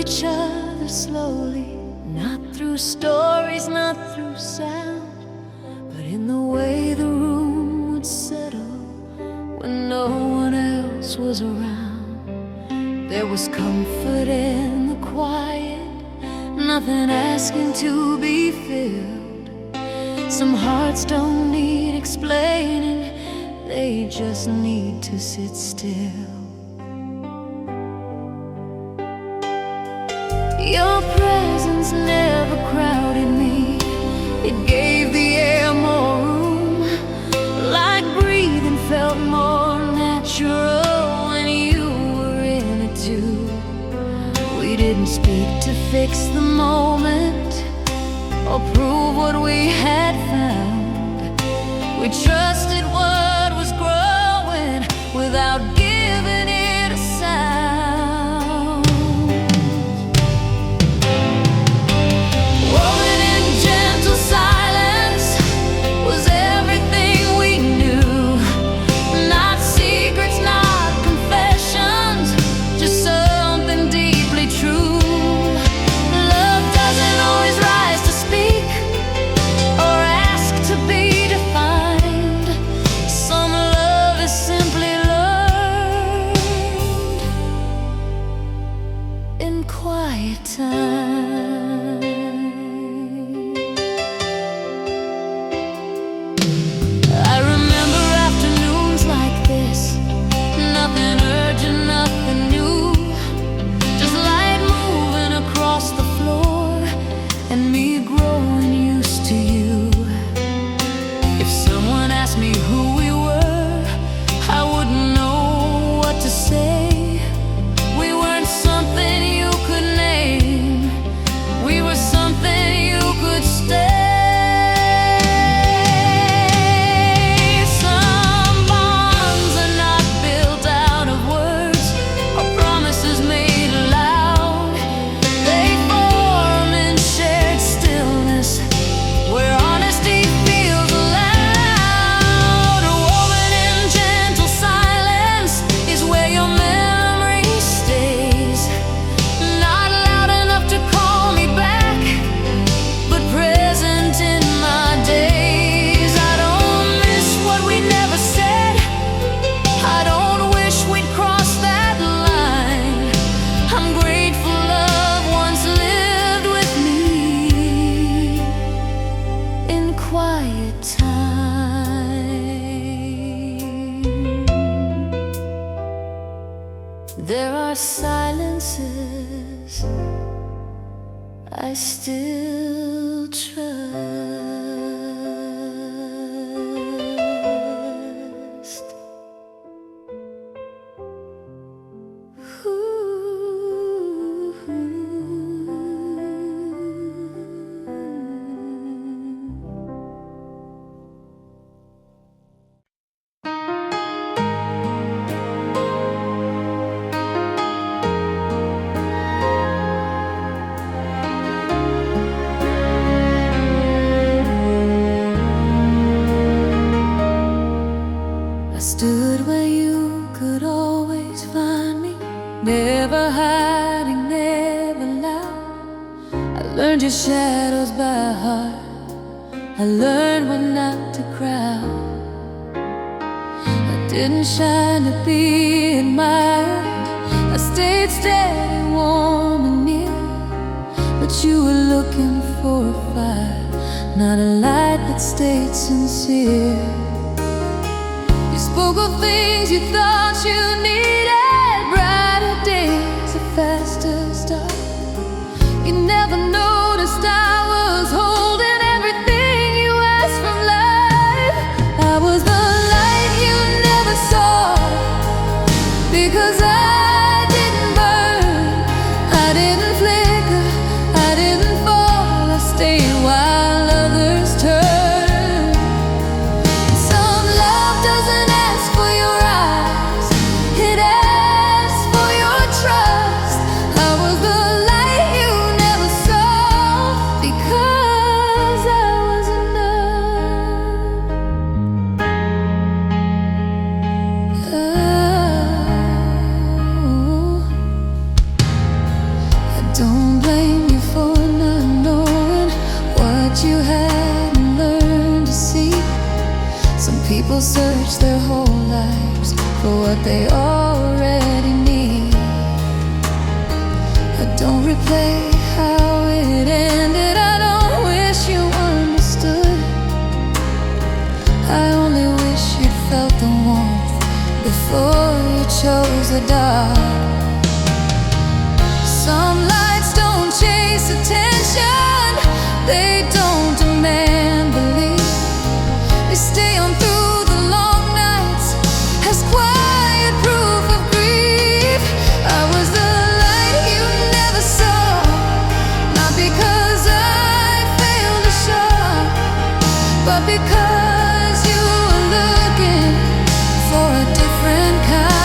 each other slowly, not through stories, not through sound, but in the way the room would settle when no one else was around. There was comfort in the quiet, nothing asking to be filled. Some hearts don't need explaining, they just need to sit still. Your presence never crowded me, it gave the air more room. Like breathing felt more natural when you were in it too. We didn't speak to fix the moment or prove what we had found. We trusted what was growing without giving it a sound. Woven in gentle silence was everything we knew. Not secrets, not confessions, just something deeply true. Love doesn't always rise to speak or ask to be defined. Some love is simply learned in quiet time. I remember afternoons like this, nothing urgent, nothing new, just light moving across the floor and me growing used to you. If someone asked me who we were, I wouldn't know what to say. We weren't something you could name, we were something you could stay. Some bonds are not built out of words or promises made aloud. They form in shared stillness, where honesty feels loud. Woven in gentle silence is where your memory stays. Not loud enough to call me back, but present in my days. I don't miss what we never said, I don't wish we'd crossed that line. I'm grateful love once lived with me in quiet time. There are silences I still trust. I stood where you could always find me, never hiding, never loud. I learned your shadows by heart, I learned when not to crowd. I didn't shine to be admired, I stayed steady, warm and near. But you were looking for a fire, not a light that stayed sincere. You spoke of things you thought you needed, brighter days, a faster start. You never noticed I was holding everything you asked from life. I was the light you never saw, because I didn't burn, I didn't flicker, I didn't fall. I stayed while others turned. Some love doesn't ask for your eyes, it asks for your trust. I was the light you never saw, don't blame you for not knowing what you hadn't learned to see. Some people search their whole lives for what they already need. I don't replay how it ended, I don't wish you understood. I only wish you'd felt the warmth before you chose the dark. Some lights don't chase attention, they don't demand belief. They stay on through the long nights as quiet proof of grief. I was the light you never saw, not because I failed to show, but because you were looking for a different kind.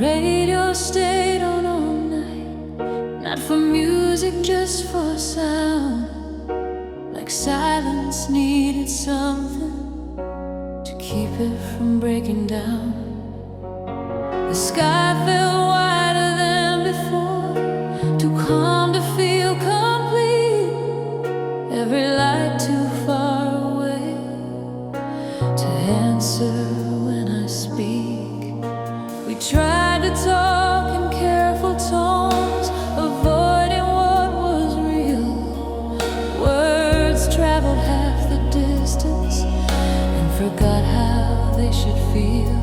Radio stayed on all night, not for music, just for sound. Like silence needed something to keep it from breaking down. The sky felt wider than before, too calm to feel complete. Every light too far away to answer when I speak. We tried to talk in careful tones, avoiding what was real. Words traveled half the distance and forgot how they should feel.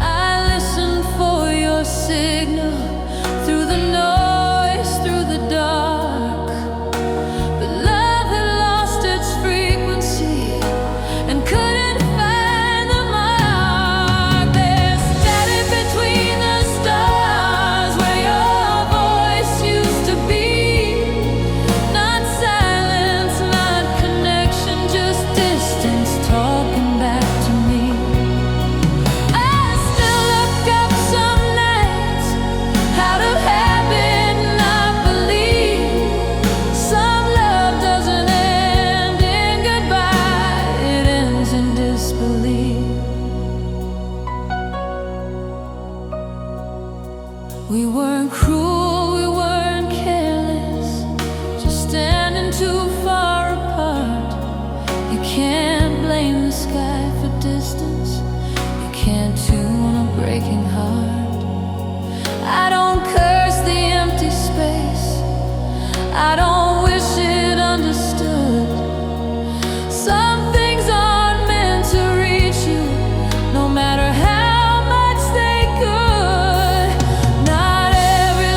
I listened for your signal through the noise, through the dark. But love had lost its frequency and couldn't find the mark. There's static between the stars where your voice used to be. Not silence, not connection, just distance talking back to me. I still look up some nights out of habit, not believe. Some love doesn't end in goodbye, it ends in disbelief. We weren't cruel, we weren't careless, just standing too far apart. You can't blame the sky for distance, you can't tune a breaking heart. I don't curse the empty space, I don't wish it understood. Some things aren't meant to reach you, no matter how much they could. Not every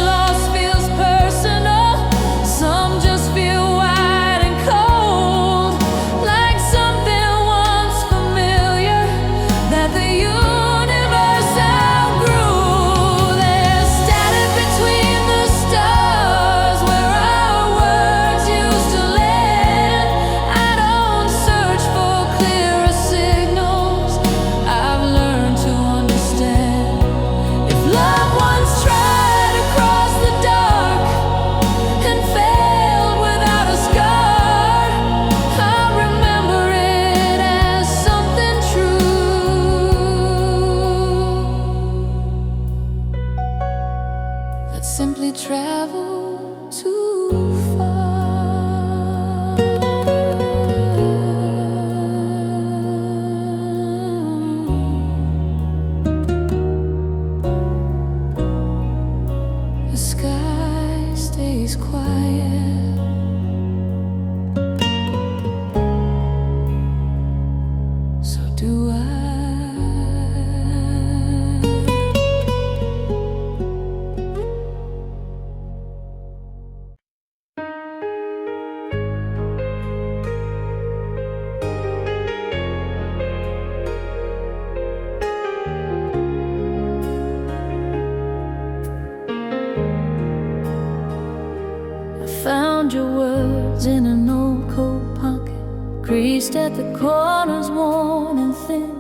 find your words in an old coat pocket, creased at the corners, worn and thin.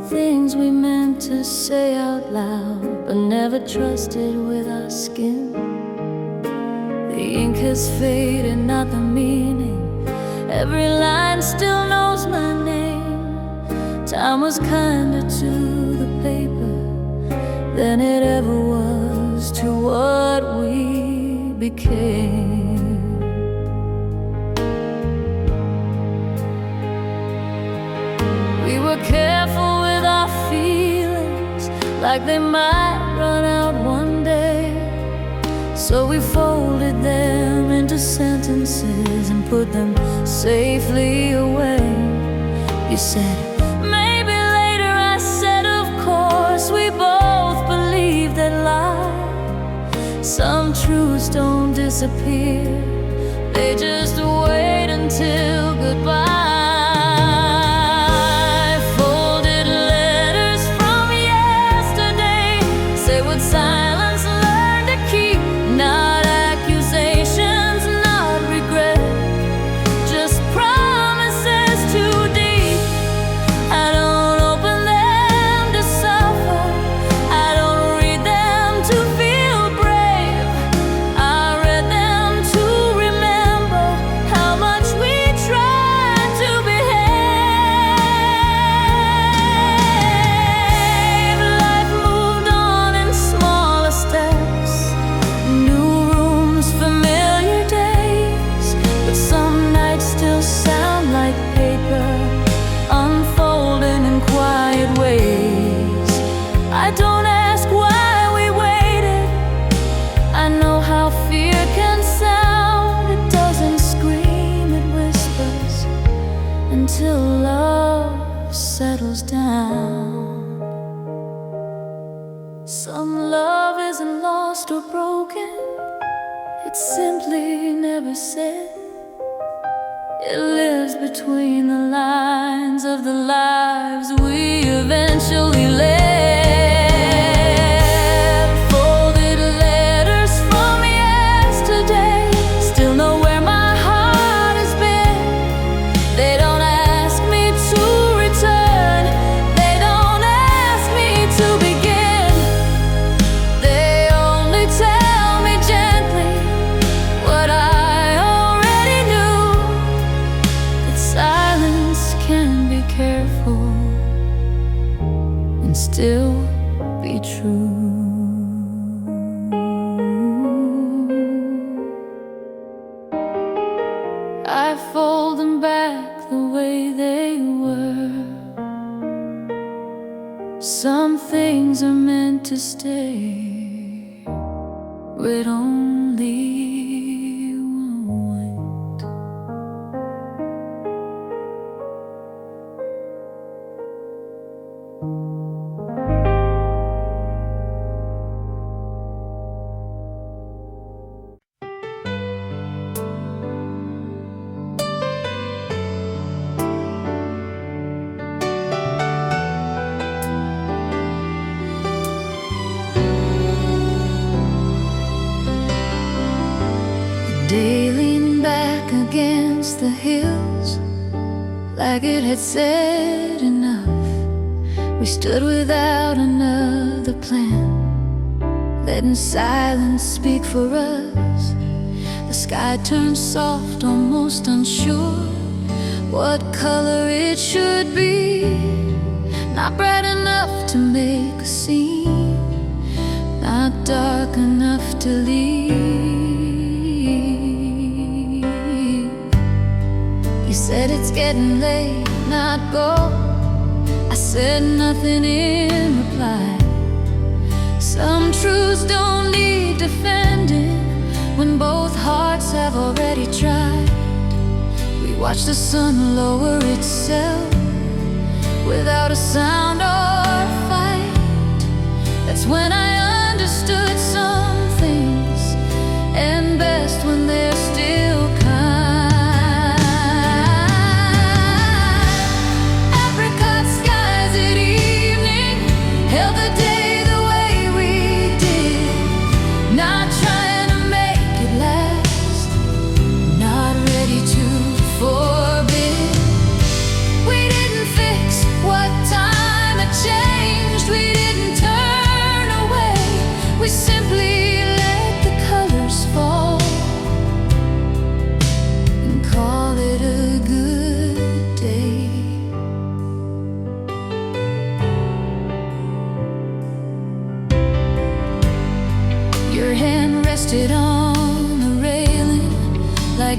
Things we meant to say out loud, but never trusted with our skin. The ink has faded, not the meaning. Every line still knows my name. Time was kinder to the paper than it ever was to what we became. We were careful with our feelings, like they might run out one day. So we folded them into sentences and put them safely away. You said, maybe later. I said, of course. We both believed that lie. Some truths don't disappear, they just wait until goodbye. Folded letters from yesterday say what silence learned to keep. Not accusations, not regret, just promises too deep. I don't open them to suffer, I don't read them to feel brave. I read them to remember how much we tried to behave. Life moved on in smaller steps, new rooms, familiar days, but some nights still sound like paper, unfolding in quiet ways. I don't ask why we waited, I know how fear can sound. It doesn't scream, it whispers until love settles down. Some love isn't lost or broken, it's simply never said. It lives between the lines of the lives we eventually led. Folded letters from yesterday still know where my heart has been. They don't ask me to return, they don't ask me to begin. They only tell me gently what I already knew, that silence can be careful and still be true. I fold them back the way they were. Some things are meant to stay with only one. Day leaned back against the hills, like it had said enough. We stood without another plan, letting silence speak for us. The sky turned soft, almost unsure what color it should be. Not bright enough to make a scene, not dark enough to leave. You said it's getting late, not go. I said nothing in reply. Some truths don't need defending when both hearts have already tried. We watched the sun lower itself without a sound or a fight. That's when I understood some things, and best when they're still kind. Apricot skies at evening held the day the way we did, not trying to make it last,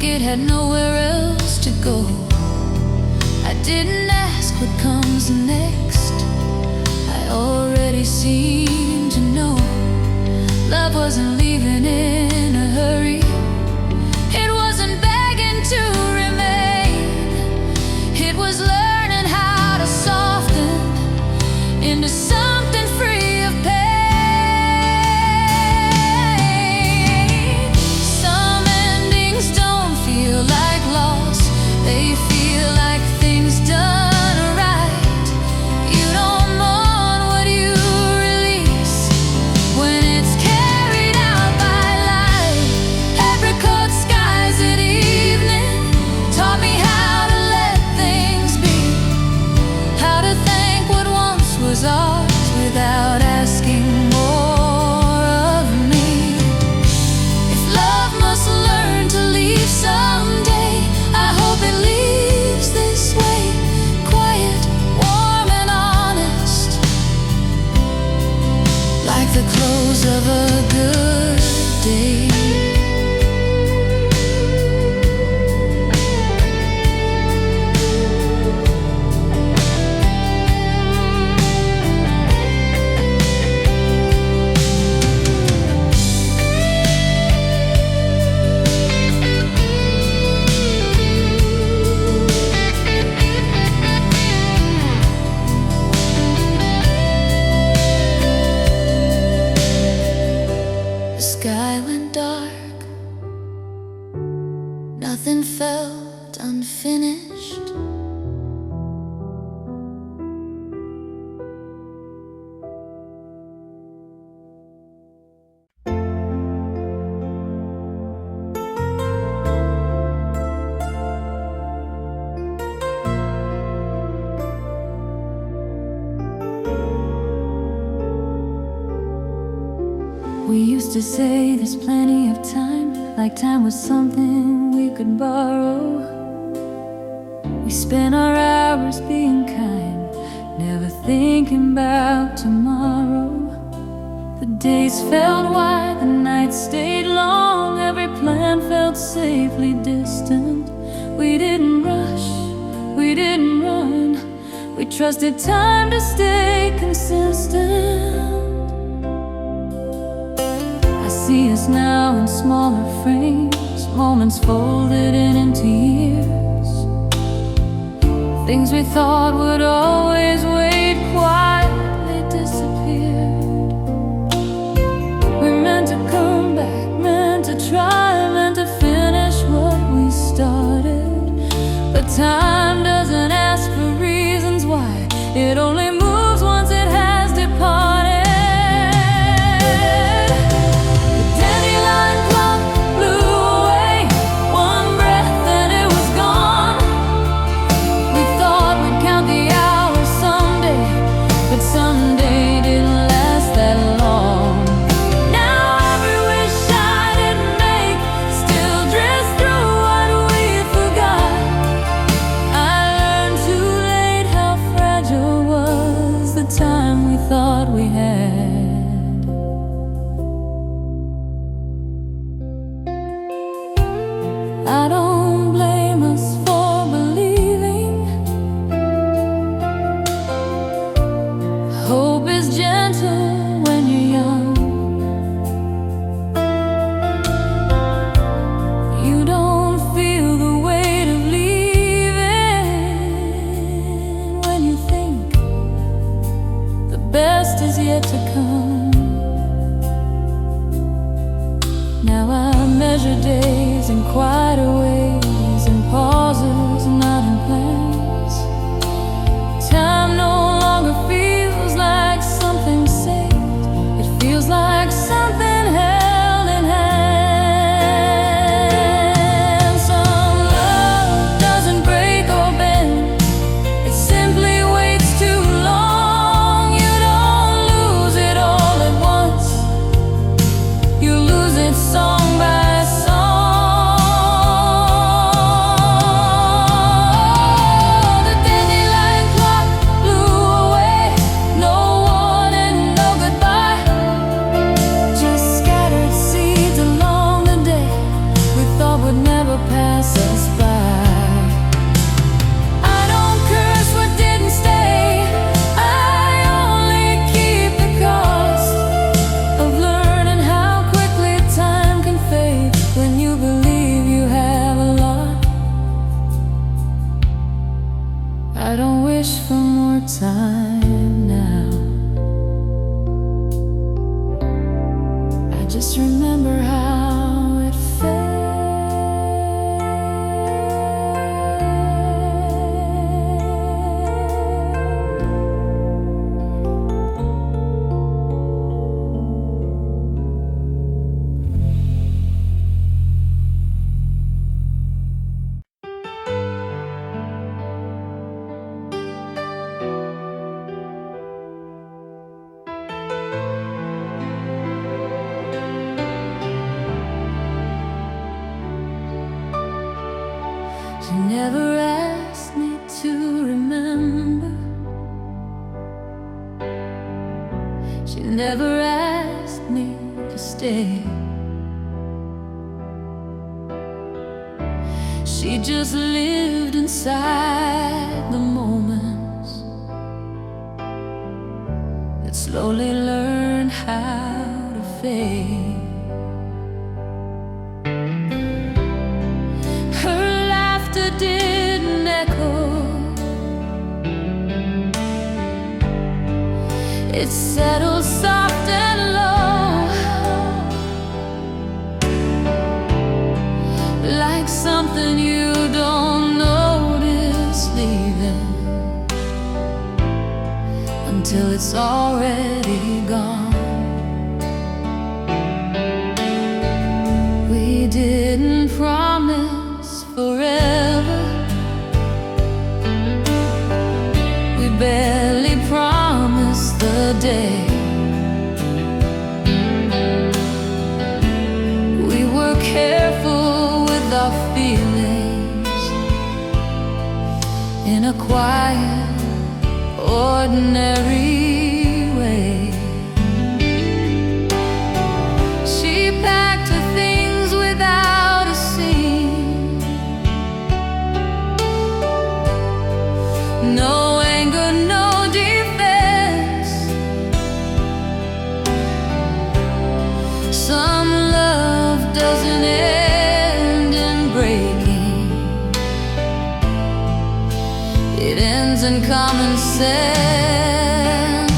like it had nowhere else to go. I didn't ask what comes next. I already seemed to know love wasn't leaving in a hurry. It wasn't begging to remain. It was learning how to soften into something free of pain. Some endings don't feel like loss, they feel like things done right. You don't mourn what you release when it's carried out by life. Apricot skies at evening taught me how to let things be, how to thank what once was ours without asking more of me. If love must learn to leave someday, I hope it leaves this way, quiet, warm and honest, like the close of a good day. The sky went dark, nothing felt unfinished. We used to say there's plenty of time, like time was something we could borrow. We spent our hours being kind, never thinking about tomorrow. The days felt wide, the nights stayed long, every plan felt safely distant. We didn't rush, we didn't run, we trusted time to stay consistent. See us now in smaller frames, moments folded into years. Things we thought would always wait quietly disappeared. We meant to come back, meant to try, meant to finish what we started. But time doesn't ask for reasons why, it only moves once it has departed. I don't blame us for believing. Hope is gentle when you're young. You don't feel the weight of leaving when you think the best is yet to come. Now I measure days in quieter ways, in pauses, not in plans. Time no longer feels like something saved, it feels like something held in hand. Some love doesn't break or bend, it simply waits too long. You don't lose it all at once, you lose it song by song. Just remember how it felt. She never asked me to remember. She never asked me to stay. She just lived inside the moments that slowly learned how to fade. Didn't echo. It settled soft and low, like something you don't notice leaving until it's already gone. We didn't promise forever. We barely promised the day. We were careful with our feelings in a quiet, ordinary way. She packed her things without a scene. No anger, no defense. Some love doesn't end in breaking. It ends in common sense.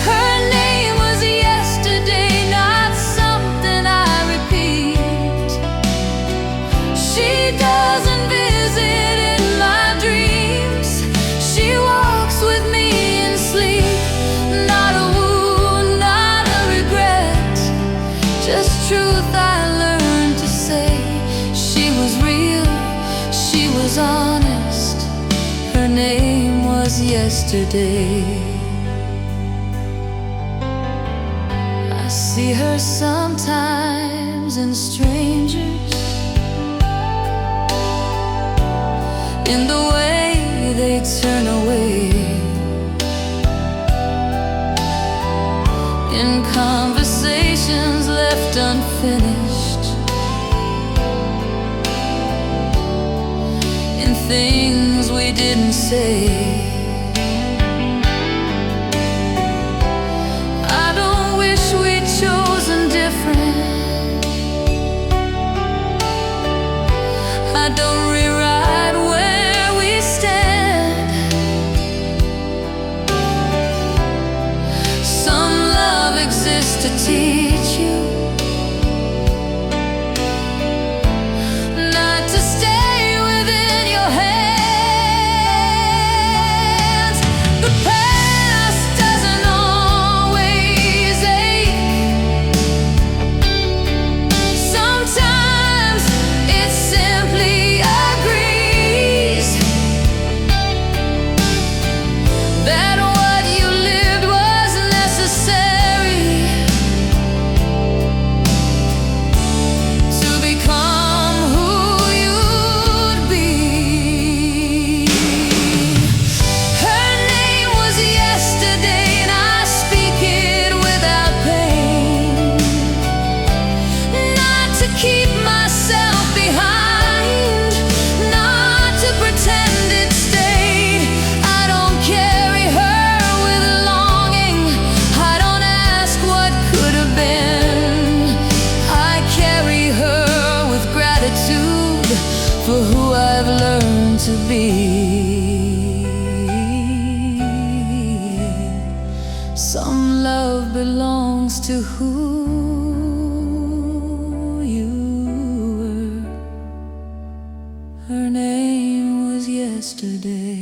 Her name was yesterday, not something I repeat. She doesn't visit in my dreams. She walks with me in sleep. Not a wound, not a regret, just truth I learned to say. She was real, she was honest. Her name was yesterday. I see her sometimes in strangers, in the way they turn away, in conversations left unfinished, in things we didn't say. I don't wish we'd chosen different. I don't rewrite where we stand. Some love exists to teach you, not to stay within your hands. The past doesn't always ache. Sometimes it simply agrees that what you lived was necessary to become who you'd be. Her name was yesterday, and I speak it without pain. Not to keep myself behind, not to pretend it stayed. I don't carry her with longing. I don't ask what could have been. I carry her with gratitude for who I've learned to be. Some love love belongs to who you were. Her name was yesterday.